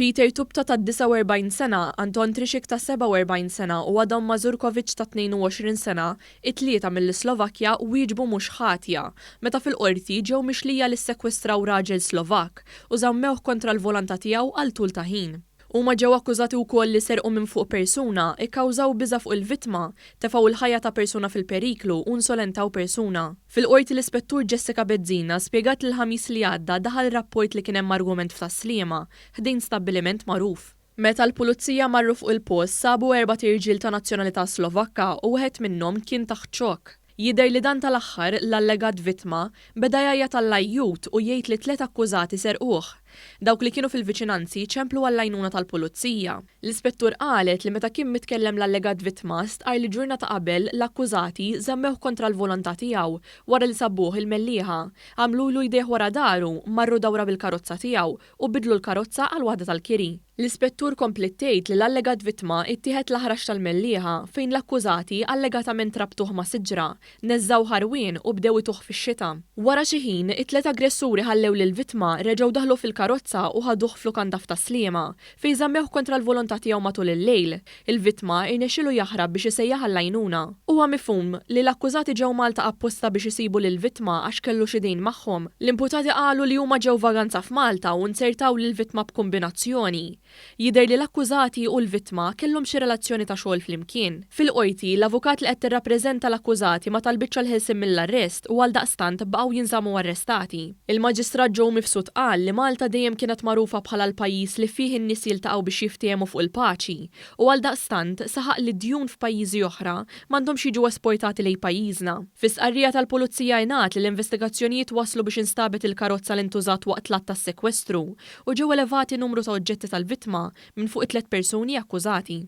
Peter Tupta ta' 49 sena, Anton Triscik ta' 47 sena u Adam Mazurkovic ta' 22 sena, it-tlieta mill-iSlovakkja wieġbu mhux ħatja, meta fil-Qorti ġew mixlija li ssekwestraw raġel Slovakk u żammewh kontra l-volontà tiegħu għal tul ta' ħin. Huma ġew akkużati wkoll li serqu minn fuq persuna, ikkawżaw biża' fuq il-vittma, tefgħu l-ħajja ta' persuna fil-periklu u nsolentaw persuna. Fil-Qorti l-ispettur Jessica Bezzina spjegat l-Ħamis li għadda daħal rapport li kien hemm argument f'Taslima ħdejn stabbiliment magħruf. Meta l-pulizija marru fuq il-post sabu 4 irġiel ta' nazzjonalità Slovakka u wieħed minnhom kien taħt xokk. Jidher li dan tal-aħħar l-allegat vittma beda jgħajjat tal-lajjut u jgħid li 3 akkużati serquh. Dawk li kienu fil-viċinanzi ċemplu għall-għajnuna tal-pulizija. L-ispettur qalet li meta kien mitkellem l-allegat vittma stqar li ġurnata qabel l-akkużati żammewh kontra l-volontà tiegħu wara li sabbuh il-mellieħa, għamlulu jdejh wara daru, marru dawra bil-karozza tiegħu u bidlu l-karozza għal waħda tal-kiri. L-ispettur komplet tgħid li l-allegat vittma ittieħed l-aħrax tal-mellieħa fejn l-akkużati allegatament rabtuh ma' siġra, neżżaw ħarwien u bdew ituħ fix-xita. Wara xi ħin, it-3 aggressuri ħallew lill-vittma reġgħu daħlu fil-karozza u ħaduh f'lukanda f'Taslima fejn żammewh kontra l-volontà tiegħu matul il-lejl. Il-vittma irnexxielu jaħrab biex isejjaħ għall-għajnuna. Huwa mifhum li l-akkużati ġew Malta apposta biex isibu lill-vittma għax kellu xi dejn magħhom. L-imputati qalu li huma ġew vaganza f'Malta u nsertaw lill-vittma b'kombinazzjoni. Jidher li l-akkużati u l-vittma kellhom xi relazzjoni ta' xogħol flimkien. Fil-Qorti, l-avukat li qed tirrappreżenta l-akkużati ma talbitx l-ħelsien mill-arrest u għaldaqstant baqgħu jinżammu arrestati. Il-Maġistrat Joe Mifsud qal li Malta dejjem kienet magħrufa bħala l-pajjiż li fih in-nies jiltaqgħu biex jiftehmu fuq il-paċi u għaldaqstant saħaq li djun f'pajjiżi oħra m'għandhomx jiġu esportati lejn pajjiżna. Fis-sqarrija tal-Pulizija ngħad li l-investigazzjonijiet waslu biex instabet il-karozza li ntużat waqt l-att tas-sekwestru u ġew elevati numru ta' oġġetti tal-vittma minn fuq 3 persuni akkużati.